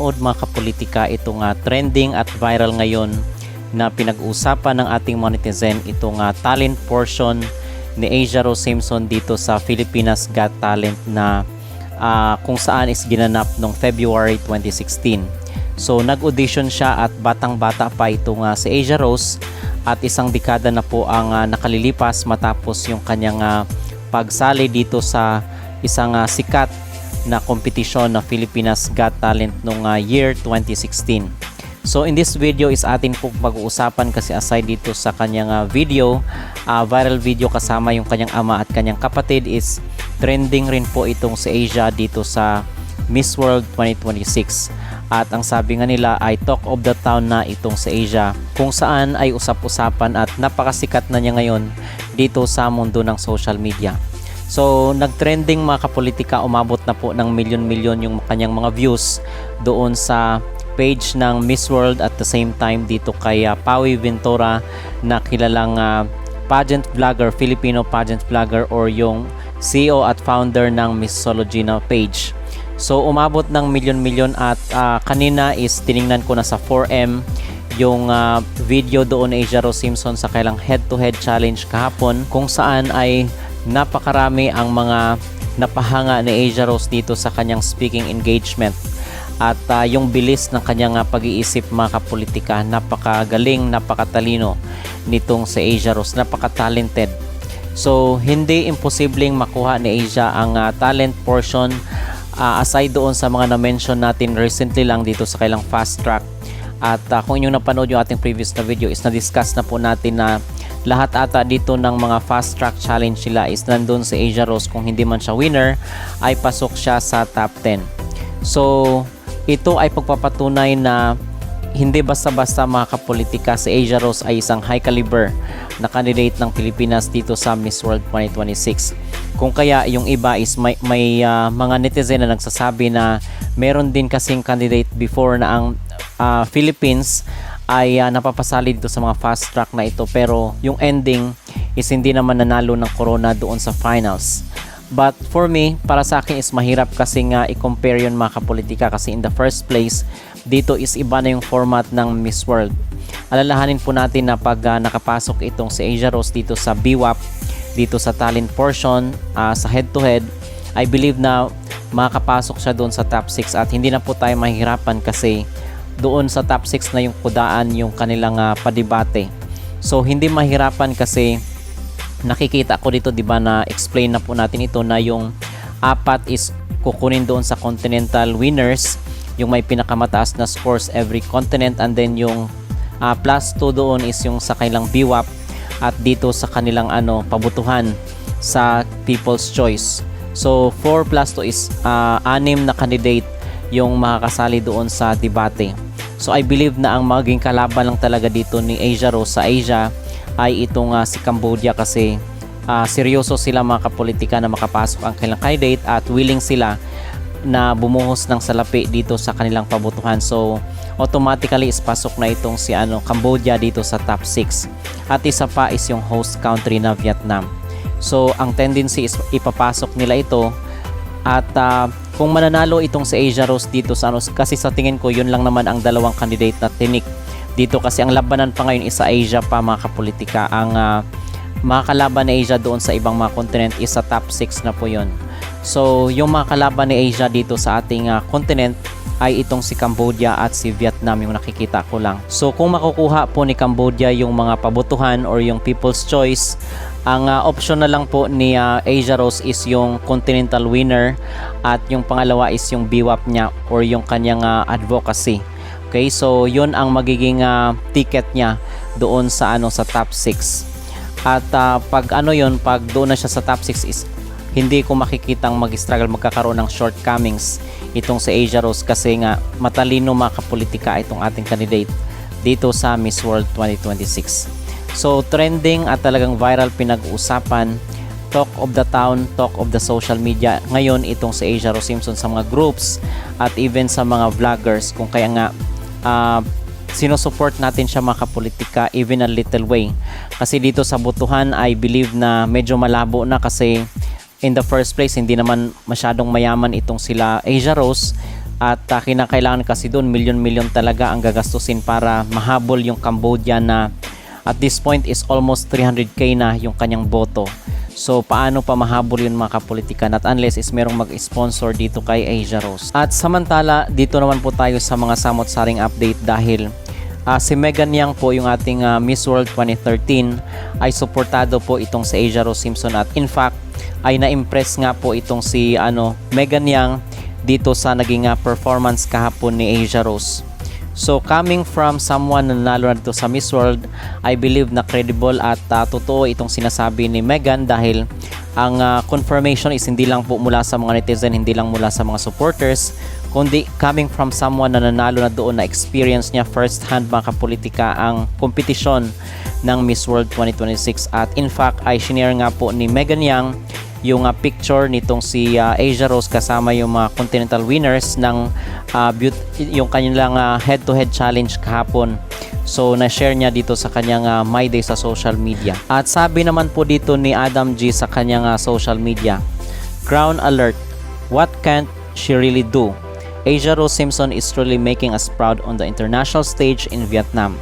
Mga kapolitika, itong trending at viral ngayon na pinag-uusapan ng ating mga netizen, itong talent portion ni Asia Rose Simpson dito sa Pilipinas Got Talent na kung saan is ginanap noong February 2016. So nag-audition siya at batang-bata pa itong si Asia Rose at isang dekada na po ang nakalilipas matapos yung kanyang pagsali dito sa isang sikat na kompetisyon na Pilipinas Got Talent noong year 2016. So in this video is atin po pag-uusapan kasi aside dito sa kanyang video, viral video kasama yung kanyang ama at kanyang kapatid, is trending rin po itong si Asia dito sa Miss World 2026. At ang sabi nga nila ay talk of the town na itong si Asia, kung saan ay usap-usapan at napakasikat na niya ngayon dito sa mundo ng social media. So, nag-trending mga kapolitika, umabot na po ng milyon-milyon yung kanyang mga views doon sa page ng Miss World, at the same time dito kay Pawi Ventura na kilalang pageant vlogger, Filipino pageant vlogger, or yung CEO at founder ng Missology na page. So, umabot ng milyon-milyon at kanina is tiningnan ko na sa 4M yung video doon ni Asia Rose Simpson sa kailang head-to-head challenge kahapon, kung saan ay napakarami ang mga napahanga ni Asia Rose dito sa kanyang speaking engagement at yung bilis ng kanyang pag-iisip mga kapolitika, napakagaling, napakatalino nitong si Asia Rose, napaka-talented. So hindi imposibleng makuha ni Asia ang talent portion aside doon sa mga na-mention natin recently lang dito sa kailang fast track. At kung inyong napanood yung ating previous na video is na-discuss na po natin na lahat ata dito ng mga fast track challenge nila is nandun si Asia Rose. Kung hindi man siya winner ay pasok siya sa top 10. So ito ay pagpapatunay na hindi basta-basta mga kapolitika, si Asia Rose ay isang high caliber na candidate ng Pilipinas dito sa Miss World 2026. Kung kaya yung iba is may mga netizen na nagsasabi na meron din kasing candidate before na ang Philippines ay napapasali dito sa mga fast track na ito, pero yung ending is hindi naman nanalo ng corona doon sa finals. But for me, para sa akin is mahirap kasi nga i-compare yun mga kapolitika, kasi in the first place dito is iba na yung format ng Miss World. Alalahanin po natin na pag nakapasok itong si Asia Rose dito sa BWAP, dito sa talent portion, sa head-to-head, I believe na makakapasok siya doon sa top 6 at hindi na po tayo mahihirapan kasi doon sa top 6 na yung kudaan yung kanilang padibate. So hindi mahirapan kasi nakikita ko dito, di ba, na explain na po natin ito na yung apat is kukunin doon sa continental winners, yung may pinakamataas na scores every continent, and then yung plus 2 doon is yung sa kanilang BWAP at dito sa kanilang pabutuhan sa People's Choice. So 4 plus 2 is 6 na candidate yung makakasali doon sa debate. So I believe na ang maging kalaban lang talaga dito ni Asia Rose sa Asia ay itong si Cambodia, kasi seryoso sila mga kapolitika na makapasok ang kanilang candidate at willing sila na bumuhos ng salapi dito sa kanilang pabutuhan. So automatically is pasok na itong si Cambodia dito sa top 6. At isa pa is yung host country na Vietnam. So ang tendency is ipapasok nila ito. At kung mananalo itong si Asia Rose dito sa kasi sa tingin ko yun lang naman ang dalawang candidate na tinik dito, kasi ang labanan pa ngayon is sa Asia pa mga kapolitika. Ang mga kalaban ni Asia doon sa ibang mga continent is sa top 6 na po yun. So yung mga kalaban ni Asia dito sa ating continent ay itong si Cambodia at si Vietnam yung nakikita ko lang. So kung makukuha po ni Cambodia yung mga pabutuhan or yung People's Choice, ang option na lang po ni Asia Rose is yung continental winner, at yung pangalawa is yung BWAP niya or yung kanyang advocacy. Okay, so yun ang magiging ticket niya doon sa sa top 6. At pag pag doon na siya sa top 6 is hindi ko makikitang mag-struggle, magkakaroon ng shortcomings itong si Asia Rose, kasi nga matalino mga kapolitika itong ating candidate dito sa Miss World 2026. So trending at talagang viral, pinag-uusapan, talk of the town, talk of the social media ngayon itong si Asia Rose Simpson sa mga groups at even sa mga vloggers, kung kaya nga sinusupport natin siya mga kapolitika even a little way, kasi dito sa butuhan I believe na medyo malabo na, kasi in the first place hindi naman masyadong mayaman itong sila Asia Rose. At kinakailangan kasi doon milyon-milyon talaga ang gagastusin para mahabol yung Cambodia na at this point is almost 300k na yung kanyang boto. So paano pa mahabol yun mga kapolitika, not unless is merong mag-sponsor dito kay Asia Rose. At samantala dito naman po tayo sa mga samot-saring update dahil si Megan Yang po yung ating Miss World 2013 ay suportado po itong si Asia Rose Simpson at in fact ay na-impress nga po itong si Megan Yang dito sa naging performance kahapon ni Asia Rose. So coming from someone na nanalo na dito sa Miss World, I believe na credible at totoo itong sinasabi ni Megan dahil ang confirmation is hindi lang po mula sa mga netizen, hindi lang mula sa mga supporters, kundi coming from someone na nanalo na doon na experience niya first hand mga kapolitika ang kompetisyon ng Miss World 2026 at in fact ay shinare nga po ni Megan Yang yung picture nitong si Asia Rose kasama yung mga continental winners ng yung kanilang head-to-head challenge kahapon. So na-share niya dito sa kanyang My Day sa social media. At sabi naman po dito ni Adam G sa kanyang social media, Ground alert, what can't she really do? Asia Rose Simpson is truly making us proud on the international stage in Vietnam.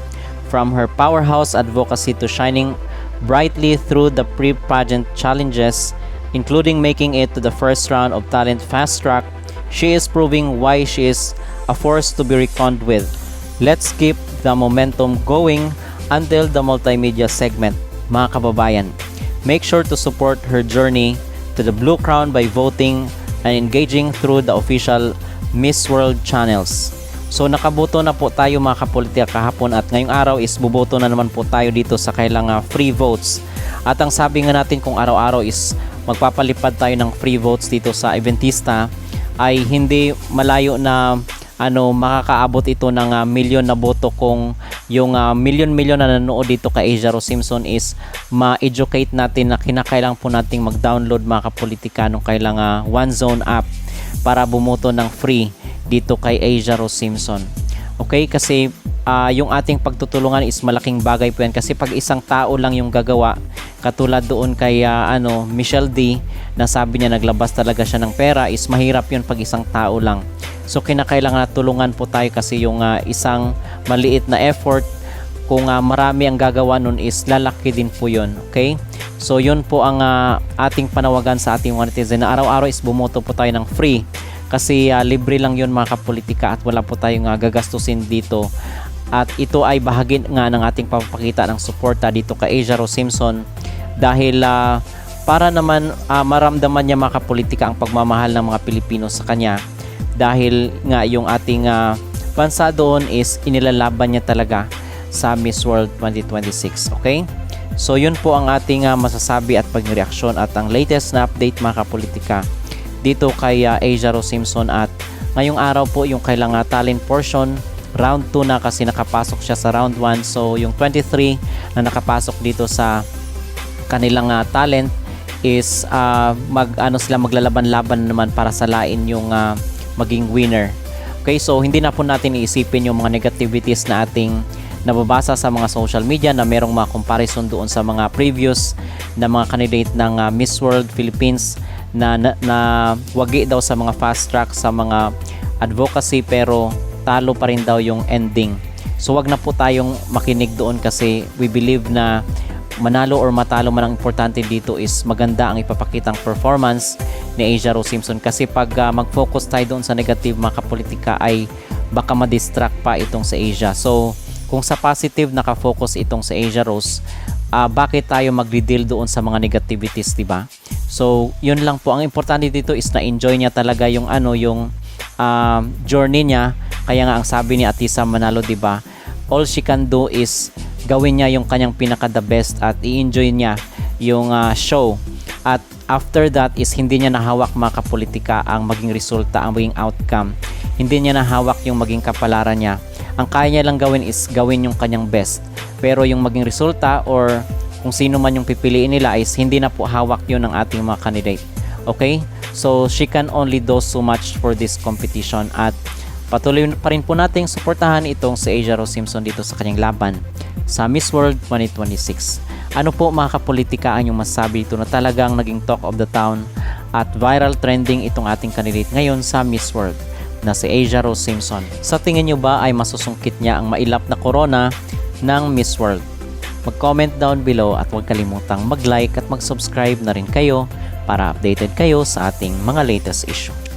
From her powerhouse advocacy to shining brightly through the pre-pageant challenges, including making it to the first round of Talent Fast Track, she is proving why she is a force to be reckoned with. Let's keep the momentum going until the multimedia segment. Mga kababayan, make sure to support her journey to the Blue Crown by voting and engaging through the official Miss World channels. So nakaboto na po tayo mga kapolitika kahapon at ngayong araw is buboto na naman po tayo dito sa kailang free votes. At ang sabi nga natin kung araw-araw is magpapalipad tayo ng free votes dito sa Eventista ay hindi malayo na makakaabot ito ng milyon na boto kung yung milyon-milyon na nanood dito kay Asia Rose Simpson is ma-educate natin na kinakailangan po nating mag-download mga kapolitika ng kailangan One Zone app para bumoto ng free dito kay Asia Rose Simpson. Okay, kasi yung ating pagtutulungan is malaking bagay po yan kasi pag isang tao lang yung gagawa, katulad doon kay Michelle D na sabi niya naglabas talaga siya ng pera, is mahirap yun pag isang tao lang. So kinakailangan na tulungan po tayo kasi yung isang maliit na effort, kung marami ang gagawa nun is lalaki din po yun. Okay, so yun po ang ating panawagan sa ating mga netizen na araw-araw is bumoto po tayo ng free kasi libre lang yun mga kapolitika at wala po tayong gagastusin dito. At ito ay bahagi nga ng ating papakita ng suporta dito kay Asia Rose Simpson dahil para naman maramdaman niya mga kapolitika ang pagmamahal ng mga Pilipino sa kanya dahil nga yung ating bansa doon is inilalaban niya talaga sa Miss World 2026. Okay? So yun po ang ating masasabi at pagreaksyon at ang latest na update mga kapolitika dito kay Asia Rose Simpson at ngayong araw po yung kailangan talent portion round 2 na kasi nakapasok siya sa round 1. So yung 23 na nakapasok dito sa kanilang talent is maglalaban-laban naman para salain yung maging winner. Okay, so hindi na po natin iisipin yung mga negativities na ating nababasa sa mga social media na merong mga comparison doon sa mga previous na mga candidate ng Miss World Philippines na wagi daw sa mga fast track sa mga advocacy pero talo pa rin daw yung ending. So wag na po tayong makinig doon kasi we believe na manalo or matalo man, ang importante dito is maganda ang ipapakitang performance ni Asia Rose Simpson kasi pag mag-focus tayo doon sa negative mga kapolitika ay baka ma-distract pa itong sa Asia. So kung sa positive nakafocus itong sa Asia Rose, bakit tayo magdi-deal doon sa mga negativities, diba? So yun lang po, ang importante dito is na enjoy niya talaga yung yung journey niya. Kaya nga ang sabi ni Atisa Manalo, diba, all she can do is gawin niya yung kanyang pinaka the best at i-enjoy niya yung show. At after that is hindi niya nahawak mga kapolitika ang maging resulta, ang maging outcome. Hindi niya nahawak yung maging kapalaran niya. Ang kaya niya lang gawin is gawin yung kanyang best. Pero yung maging resulta or kung sino man yung pipiliin nila is hindi na po hawak yun ng ating mga candidate. Okay? So she can only do so much for this competition at patuloy pa rin po nating suportahan itong si Asia Rose Simpson dito sa kanyang laban sa Miss World 2026. Ano po mga kapolitika ang yung masasabi dito na talagang naging talk of the town at viral trending itong ating candidate ngayon sa Miss World? na si Asia Rose Simpson. Sa tingin nyo ba ay masusungkit niya ang mailap na corona ng Miss World? Mag-comment down below at huwag kalimutang mag-like at mag-subscribe na rin kayo para updated kayo sa ating mga latest issue.